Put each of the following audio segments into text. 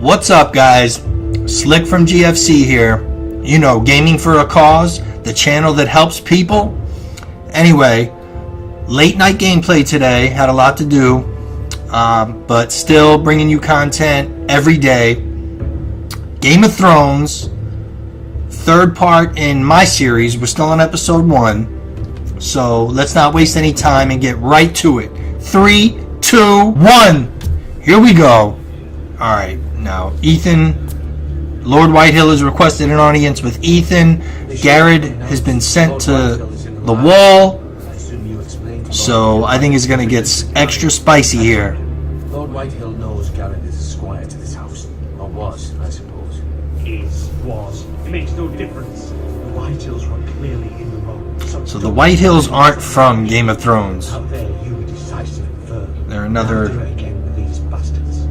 What's up, guys? Slick from GFC here. You know, gaming for a cause, the channel that helps people. Anyway, late night gameplay today. Had a lot to do, but still bringing you content every day. Game of Thrones, third part in my series. We're still on episode 1, so let's not waste any time and get right to it. 3, 2, 1. Here we go. All right, now Ethan. Lord Whitehill has requested an audience with Ethan. Garrett has been sent to the wall. So I think it's going to get extra spicy here. Lord Whitehill knows Garrett is a squire to this house. Or was, I suppose. Was. It makes no difference. The Whitehills were clearly in the wrong. So the Whitehills aren't from Game of Thrones. Out there, you were decisive and firm. They're another... Again with these bastards.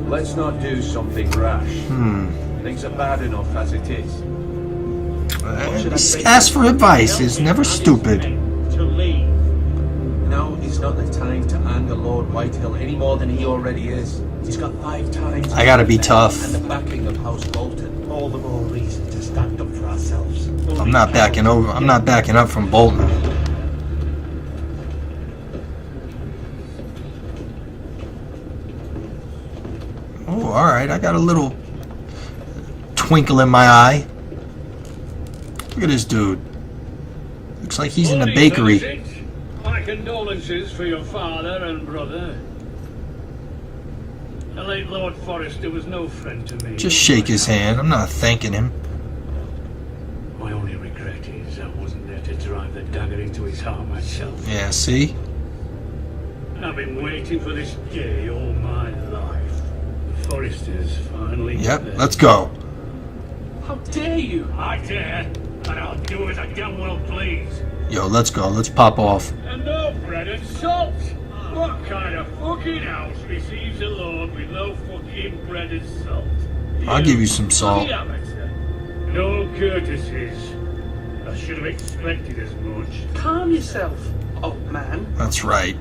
Let's not do something rash. Things are bad enough as it is. Ask for advice is never stupid. To leave. Now is not the time to anger Lord Whitehill any more than he already is. He's got 5 times. I gotta be tough. And the backing of House Bolton. All the more reason to stand up for ourselves. I'm not backing over. I'm not backing up from Bolton. Oh, all right. I got a little twinkle in my eye. Look at this dude. Looks like he's in a bakery. My condolences for your father and brother. The late Lord Forrester was no friend to me. Just shake his hand. I'm not thanking him. My only regret is I wasn't there to drive the dagger into his heart myself. Yeah, see? I've been waiting for this day all my life. The Forresters finally. Yep, let's go. How dare you? I dare, and I'll do as I damn well please. Yo, let's go. Let's pop off. And no bread and salt. What kind of fucking house receives a lord with no fucking bread and salt? I'll give you some salt. The amateur. No courtesies. I should have expected as much. Calm yourself, old man. That's right.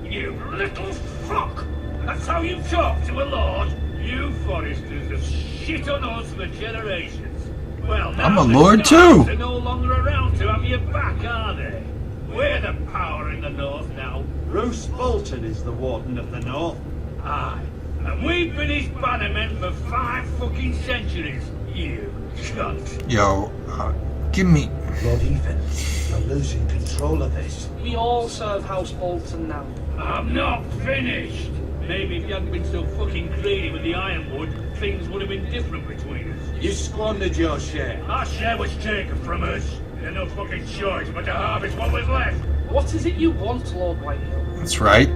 You little fuck! That's how you talk to a lord? You Forresters have shit on us for generations. Well, now I'm a the lord Starks too. are no longer around to have your back, are they? We're the power in the north now. Bruce Bolton is the warden of the north. Aye. And we've been his bannermen for 5 fucking centuries. You cunt. Yo, give me... Lord Ethan, you're losing control of this. We all serve House Bolton now. I'm not finished. Maybe if you hadn't been so fucking greedy with the ironwood, things would have been different between us. You squandered your share. Our share was taken from us. There's no fucking choice but to harvest what was left. What is it you want, Lord Whitehill? That's right.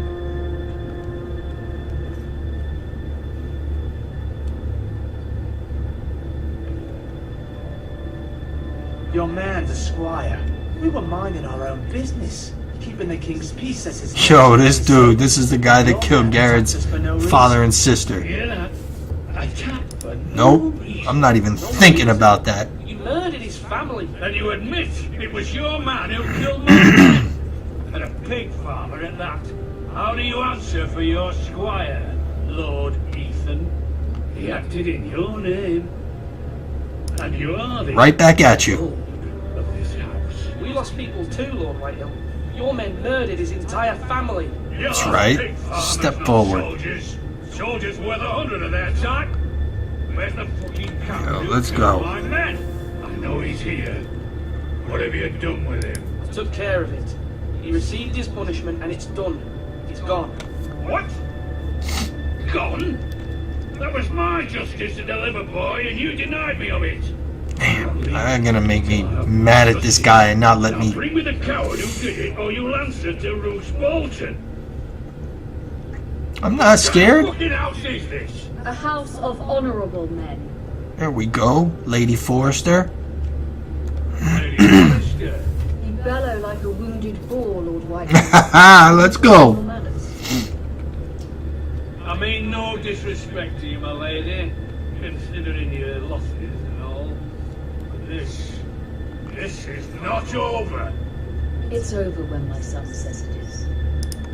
Your man, the squire. We were minding our own business, keeping the king's peace as his... Yo, this dude, this is the guy that killed Garrett's father and sister. Hear that? Attack for Nope, no reason. I'm not even thinking about that. You murdered his family. And you admit it was your man who killed my man. And a pig farmer at that. How do you answer for your squire, Lord Ethan? He acted in your name. And you are the Right back at you. lord of this house. We lost people too, Lord Whitehill. Your men murdered his entire family. That's Your right. pig farmers, Step not forward. Soldiers. Soldiers worth 100 of their time. Where's the fucking captain? Yo, who let's killed go. My men. I know he's here. What have you done with him? I took care of it. He received his punishment and it's done. He's gone. What? Gone? That was my justice to deliver, boy, and you denied me of it. Damn, I'm gonna make me mad at this guy and not let Now me... bring me the coward who did it, or you'll answer to Roose Bolton. I'm not scared. What fucking house is this? A house of honorable men. There we go, Lady Forrester. Lady Forrester. You bellow like a wounded boar, Lord Whitehill. Let's go. I mean no disrespect to you, my lady, considering your losses and all. But this is not over. It's over when my son says it is.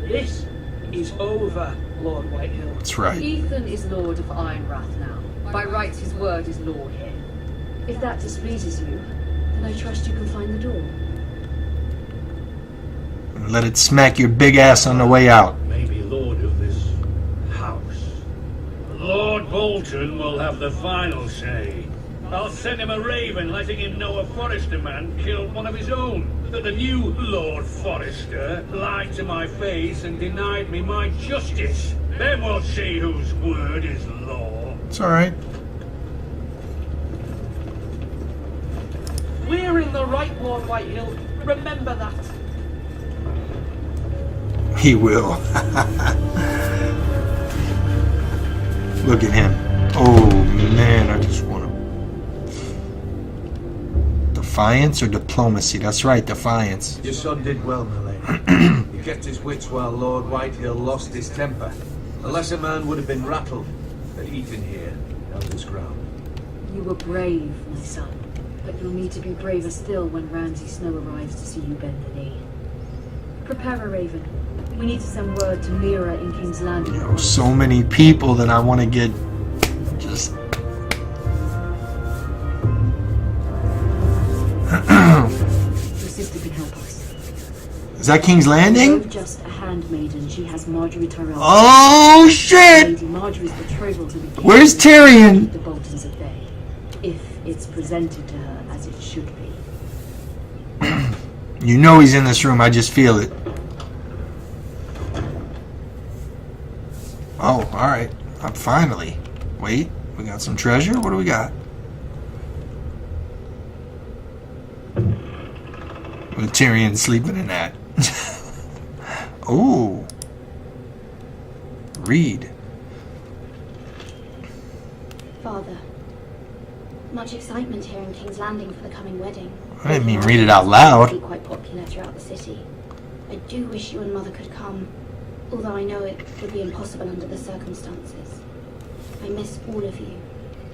This is over, Lord Whitehill. That's right. Ethan is Lord of Ironrath now. By rights, his word is law here. If that displeases you, then I trust you can find the door. Let it smack your big ass on the way out. Maybe lord of this house. Lord Bolton will have the final say. I'll send him a raven letting him know a Forrester man killed one of his own. That the new Lord Forrester lied to my face and denied me my justice. Then we'll see whose word is law. It's alright. We're in the right, Lord Whitehill. Remember that. He will. Look at him. Oh man, I just want to. Defiance or diplomacy? That's right, defiance. Your son did well, my lady. He kept his wits while Lord Whitehill lost his temper. A lesser man would have been rattled, but Ethan here held his ground. You were brave, my son. But you'll need to be braver still when Ramsay Snow arrives to see you bend the knee. Prepare a raven. We need to send word to Mira in King's Landing. Yo, so many people that I want to get just. Your sister can help us. Is that King's Landing? You're just a handmaiden. She has Marjorie Tyrell. Oh shit! Lady Marjorie's betrothal to the king. Where's Tyrion? Keep the Boltons at bay, if it's presented to her as it should be. You know he's in this room. I just feel it. Oh, all right. Finally. Wait, we got some treasure. What do we got? With Tyrion sleeping in that. Oh. Read. Father, much excitement here in King's Landing for the coming wedding. I didn't mean read it out loud. It's quite popular throughout the city. I do wish you and Mother could come, although I know it would be impossible under the circumstances. I miss all of you,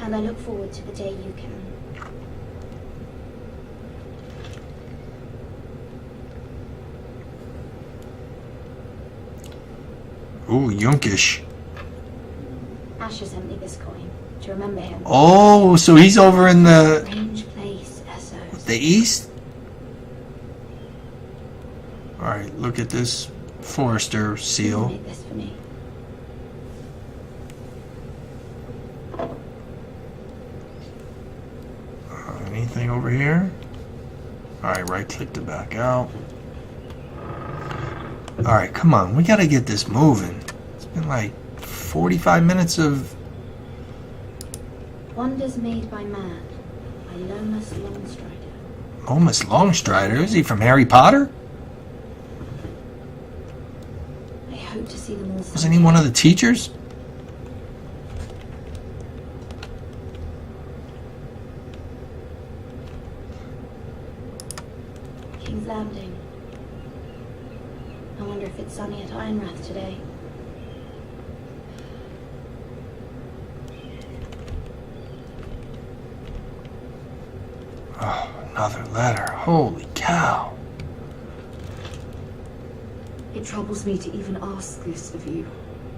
and I look forward to the day you can. Ooh, Yunkish. Asher sent me this coin to remember him. Oh, so he's over in the Strange place, Essos. the east? Alright, look at this Forrester seal. Make this for me. Anything over here? Alright, right click to back out. Alright, come on. We gotta get this moving. It's been like 45 minutes of... Wonders made by man, by Lomas Longstrider. Lomas Longstrider? Is he from Harry Potter? I hope to see them all. Wasn't he one of the teachers? King's Landing. I wonder if it's sunny at Ironrath today. Oh, another letter. Holy cow. It troubles me to even ask this of you,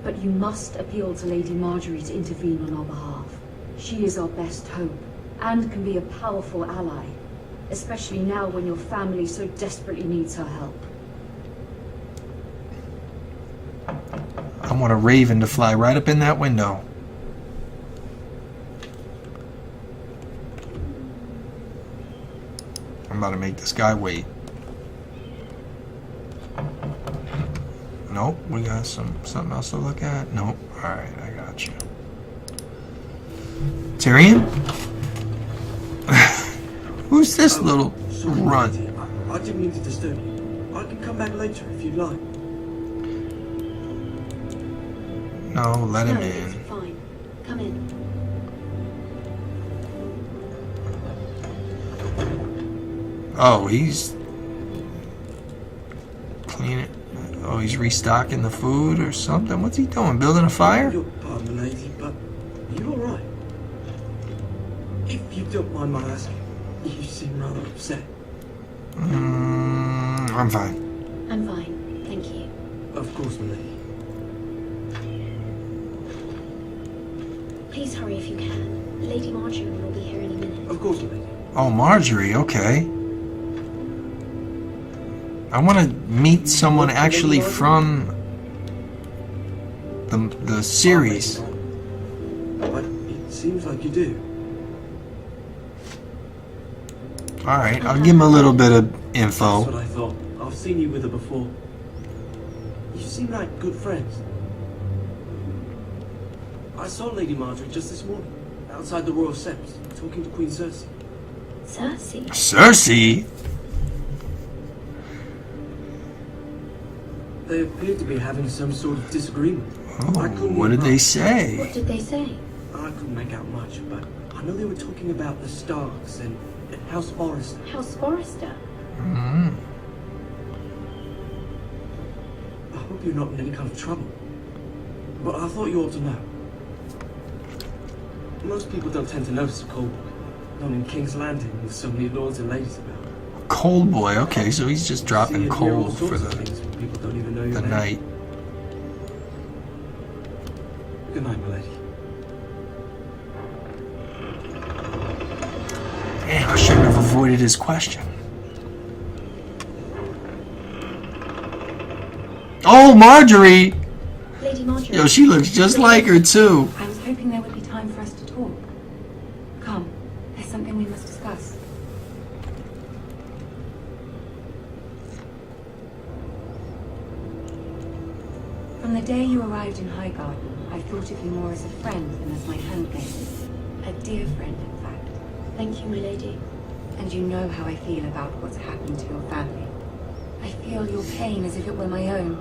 but you must appeal to Lady Marjorie to intervene on our behalf. She is our best hope, and can be a powerful ally, especially now when your family so desperately needs her help. I want a raven to fly right up in that window. I'm about to make this guy wait. Nope, we got something else to look at. Nope. Alright, I got you. Tyrion? Who's this little runt? I didn't mean to disturb you. I can come back later if you'd like. No, let him No, in. it's fine. Come in. Oh, he's cleaning. Oh, he's restocking the food or something. What's he doing? Building a fire? Your pardon, lady, but you all right? If you don't mind my asking, you seem rather upset. I'm fine. I'm fine, thank you. Of course, my lady. Please hurry if you can. Lady Marjorie will be here any minute. Of course, lady. Oh, Marjorie, okay. I want to meet someone actually from the series. But it seems like you do. Alright, I'll give him a little bit of info. That's what I thought. I've seen you with her before. You seem like good friends. I saw Lady Marjorie just this morning, outside the Royal Sept, talking to Queen Cersei. Cersei? Cersei? They appeared to be having some sort of disagreement. Oh, what did they say? What did they say? I couldn't make out much, but I know they were talking about the Starks and House Forrester. House Forrester? Mm-hmm. I hope you're not in any kind of trouble. But I thought you ought to know. Most people don't tend to notice a cold boy. Not in King's Landing with so many lords and ladies about. Cold boy, okay, so he's just dropping coal for the People don't even know your name. night. Good night, my lady. Damn, I shouldn't have avoided his question. Oh, Marjorie! Lady Marjorie. Yo, she looks just like her, too. I was hoping there would be time for us to talk. Come, there's something we must discuss. From the day you arrived in Highgarden, I thought of you more as a friend than as my handmaid. A dear friend, in fact. Thank you, my lady. And you know how I feel about what's happened to your family. I feel your pain as if it were my own.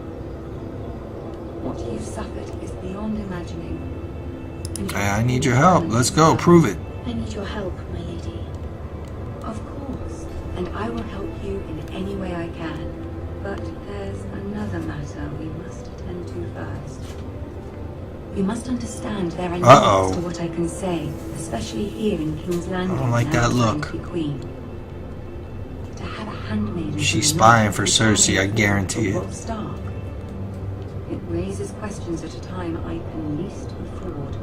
What you've suffered is beyond imagining. And Hey, I need your help. Let's go, prove it. I need your help, my lady. Of course, and I will help you in any way I can. But there's another matter we must attend to first. You must understand there are limits to what I can say, especially here in King's Landing. I don't like that look. Queen. To have a handmaiden. She's spying for Cersei, I guarantee it. Stark. It raises questions at a time I can least afford.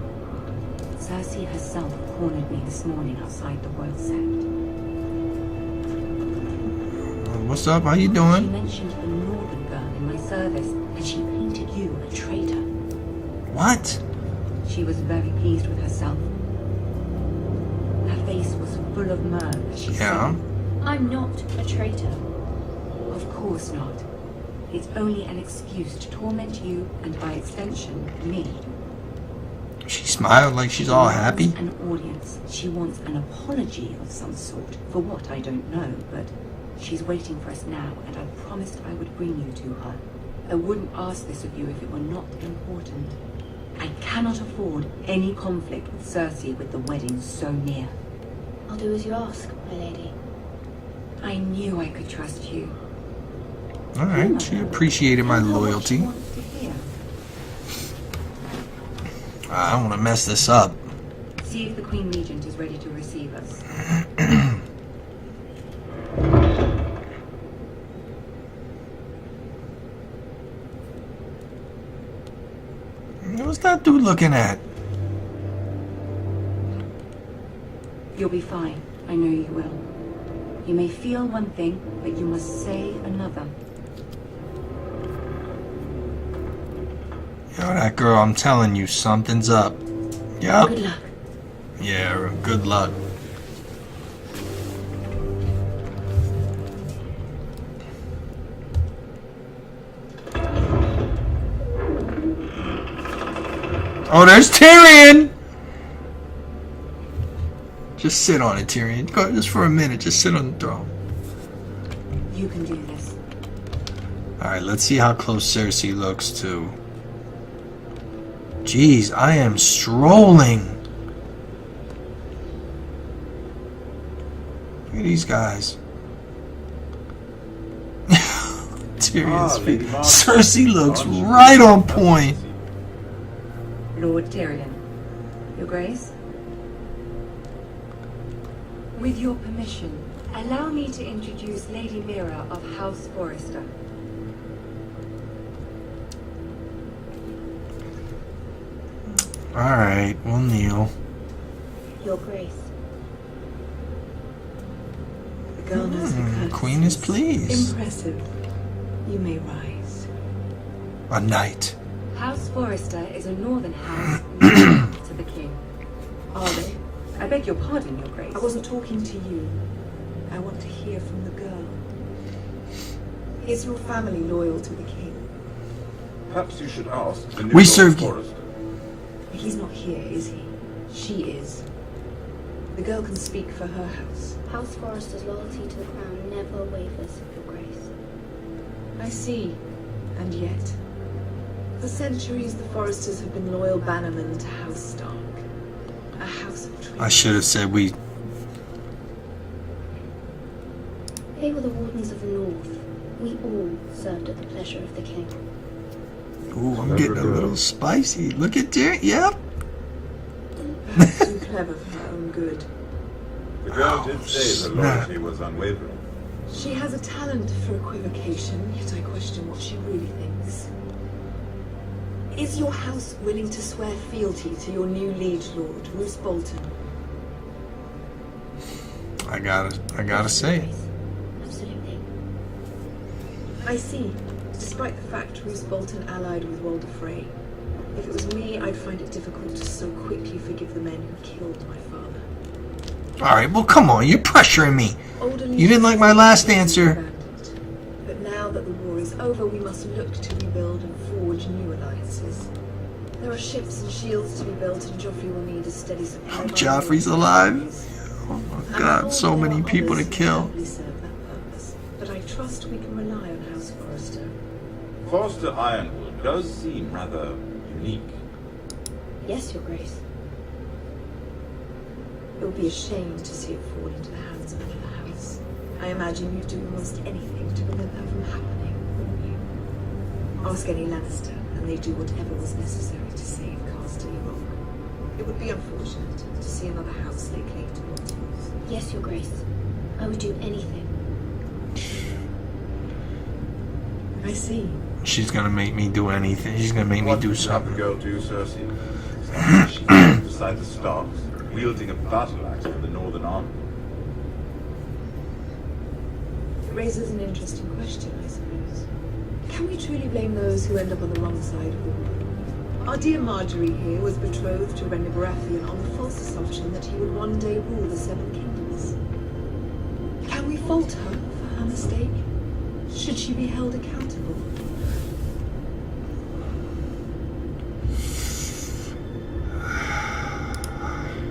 Cersei herself cornered me this morning outside the Royal Sept. What's up? How you She doing? mentioned the northern girl in my service, and she painted you a traitor. What? She was very pleased with herself. Her face was full of mirth as she Yeah. said, I'm not a traitor. "Of course not. It's only an excuse to torment you and by extension, me." She smiled like she's all happy. An audience. She wants an apology of some sort. For what, I don't know, but she's waiting for us now, and I promised I would bring you to her. I wouldn't ask this of you if it were not important. I cannot afford any conflict with Cersei with the wedding so near. I'll do as you ask, my lady. I knew I could trust you. Alright, she appreciated my Tell her what loyalty. she wants to hear. I don't want to mess this up. See if the Queen Regent is ready to receive us. What's that dude looking at? You'll be fine. I know you will. You may feel one thing, but you must say another. Yo, that girl, I'm telling you, something's up. Yup. Good luck. Yeah, good luck. Oh, there's Tyrion! Just sit on it, Tyrion. Go, just for a minute, just sit on the throne. You can do this. Alright, let's see how close Cersei looks to. Jeez, I am strolling. Look at these guys. Tyrion's feet. Cersei looks right on point. Lord Tyrion. Your Grace? With your permission, allow me to introduce Lady Mira of House Forrester. Alright, we'll kneel. Your Grace. The girl knows her courtesies. Queen is pleased. Impressive. You may rise. A knight. House Forrester is a northern house loyal to the king. Are they? I beg your pardon, Your Grace. I wasn't talking to you. I want to hear from the girl. Is your family loyal to the king? Perhaps you should ask the new We Lord served you. Forrester. He's not here, is he? She is. The girl can speak for her house. House Forrester's loyalty to the crown never wavers, Your Grace. I see. And yet, for centuries the Forresters have been loyal bannermen to House Stark. A house of traitors. I should have said we. They were the wardens of the North. We all served at the pleasure of the king. Ooh, I'm getting a little spicy. Look at there. Yep. Too clever for her own good. The girl did say the snap. loyalty was unwavering. She has a talent for equivocation, yet I question what she really thinks. Is your house willing to swear fealty to your new liege lord, Roose Bolton? I gotta say it. Absolutely. I see. Despite the fact Roose Bolton allied with Walder Frey, if it was me, I'd find it difficult to so quickly forgive the men who killed my father. Alright, well, come on. You're pressuring me. Older You didn't like my last answer. abandoned. But now that the war is over, we must look to rebuild and forge new alliances. There are ships and shields to be built, and Joffrey will need a steady supply. of Joffrey's alive. Oh my god, so many people to kill. Serve that purpose. But I trust we can rely on House Forrester. Forrester Ironwood does seem rather unique. Yes, Your Grace. It would be a shame to see it fall into the hands of another house. I imagine you'd do almost anything to prevent that from happening, wouldn't you? Ask any Lannister, and they'd do whatever was necessary to save Casterly Rock. It would be unfortunate to see another house lay claim to Montrose. Yes, Your Grace. I would do anything. I see. She's gonna make me do anything. She's gonna make me What do did the something. girl do, Cersei? Stand she stood beside the Starks, wielding a battle axe for the Northern Army. It raises an interesting question, I suppose. Can we truly blame those who end up on the wrong side of the war? Our dear Marjorie here was betrothed to Renly Baratheon on the false assumption that he would one day rule the Seven Kingdoms. Can we fault her for her mistake? Should she be held accountable?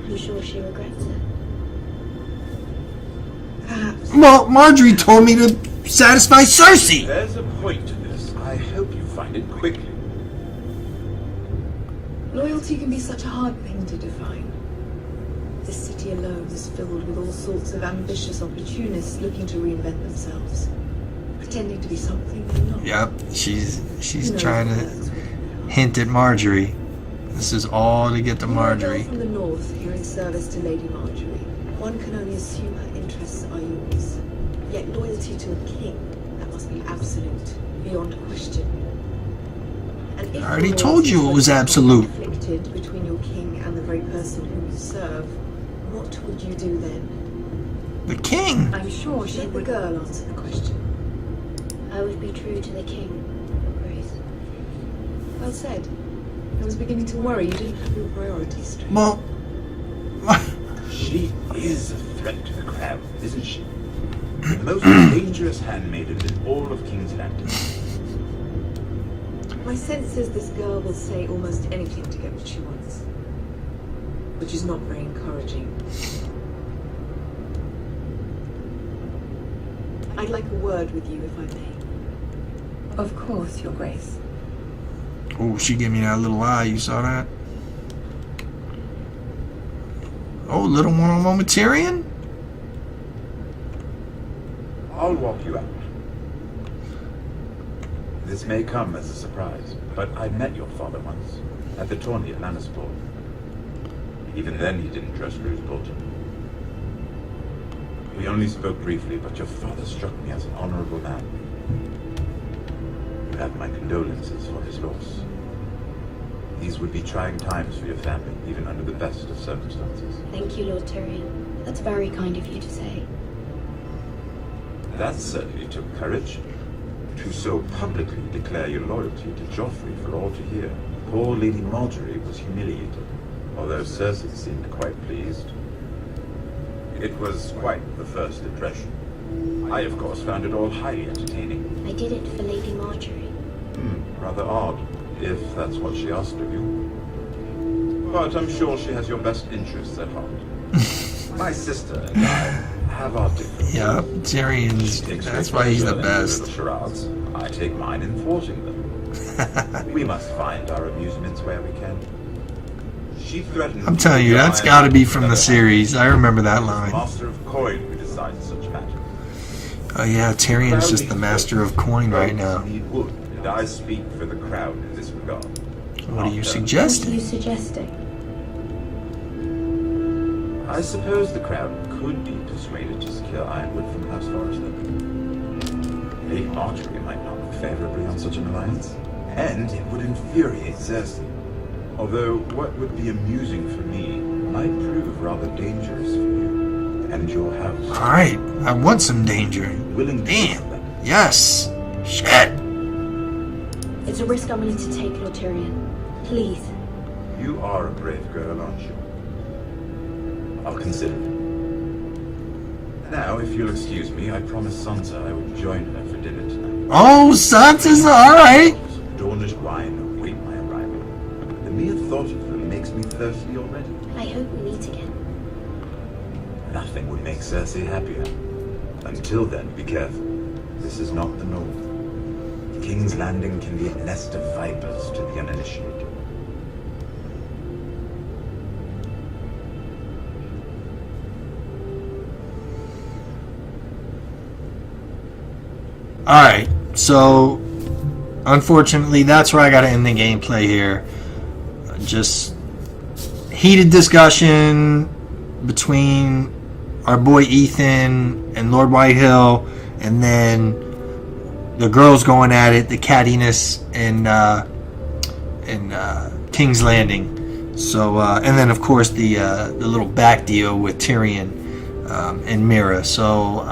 You sure she regrets it? Perhaps. Well, Marjorie told me to satisfy Cersei. There's a point to this. I hope you find it quickly. Loyalty can be such a hard thing to define. This city alone is filled with all sorts of ambitious opportunists looking to reinvent themselves, pretending to be something they're not. Yep, she's Who knows trying what to works with them. hint at Marjorie. This is all to get to You are a girl Marjorie. from the north here in service to Lady Marjorie. One can only assume her interests are yours. Yet loyalty to a king, that must be absolute, beyond question. And if I already your told you it loyalty was were absolute. conflicted between your king and the very person whom you serve, what would you do then? The king. I'm sure she Let the girl answer the question. I would be true to the king, Your Grace. Well said. I was beginning to worry you didn't have your priorities straight. Well, She is a threat to the crown, isn't she? The most dangerous handmaiden in all of King's Landing. My sense is this girl will say almost anything to get what she wants. Which is not very encouraging. I'd like a word with you, if I may. Of course, Your Grace. oh, she gave me that little eye. You saw that? Oh, little one-on-one with Tyrion? I'll walk you out. This may come as a surprise, but I met your father once, at the tourney at Lannisport. Even then he didn't trust Roose Bolton. We only spoke briefly, but your father struck me as an honorable man. You have my condolences for his loss. These would be trying times for your family, even under the best of circumstances. Thank you, Lord Tyrion. That's very kind of you to say. That certainly took courage. To so publicly declare your loyalty to Joffrey for all to hear. Poor Lady Marjorie was humiliated, although Cersei seemed quite pleased. It was quite the first impression. I, of course, found it all highly entertaining. I did it for Lady Marjorie. Rather odd, if that's what she asked of you. But I'm sure she has your best interests at heart. My sister and I have our differences. Yeah, Tyrion's. That's why he's the best. Charades. I take mine in thwarting them. We must find our amusements where we can. She threatened. I'm telling you, that's got to be from the series. I remember that line. Master of coin who decides such matters. Oh yeah, Tyrion's just the master of coin right now. And I speak for the crowd in this regard. What are you What are suggesting? you suggesting? I suppose the crowd could be persuaded to secure Ironwood from House Forrester. Lady Marjorie might not look favorably on such an alliance, and it would infuriate Cersei. Although what would be amusing for me might prove rather dangerous for you and your house. Alright, I want some danger. Willing to Damn. Yes. Shit. It's a risk I'm willing to take, Lord Tyrion. Please. You are a brave girl, aren't you? I'll consider it. Now, if you'll excuse me, I promised Sansa I would join her for dinner tonight. Oh, Sansa's alright. Dornish wine await my arrival. The mere thought of them makes me thirsty already. I hope we meet again. Nothing would make Cersei happier. Until then, be careful. This is not the North. King's Landing can be a nest of vipers to the uninitiated. Alright, so unfortunately that's where I gotta end the gameplay here. Just heated discussion between our boy Ethan and Lord Whitehill, and then the girls going at it, the cattiness in King's Landing. So and then of course the little back deal with Tyrion and Mira. So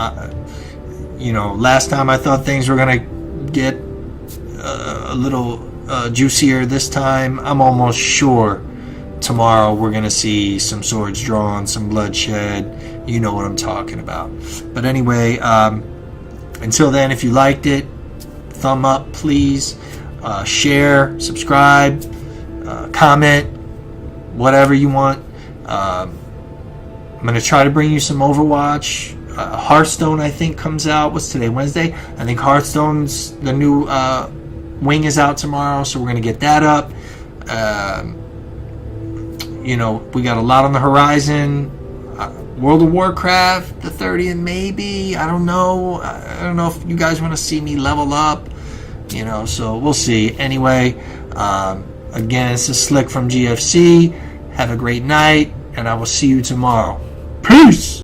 you know, last time I thought things were gonna get a little juicier. This time I'm almost sure tomorrow we're gonna see some swords drawn, some bloodshed. You know what I'm talking about. But anyway, until then, if you liked it, thumb up please, share, subscribe, comment, whatever you want. I'm gonna try to bring you some Overwatch. Hearthstone I think comes out, what's today, Wednesday? I think Hearthstone's the new wing is out tomorrow, so we're gonna get that up. You know, we got a lot on the horizon. World of Warcraft the 30th maybe, I don't know if you guys want to see me level up, you know, so we'll see. Anyway, again, this is Slick from GFC. Have a great night, and I will see you tomorrow. Peace.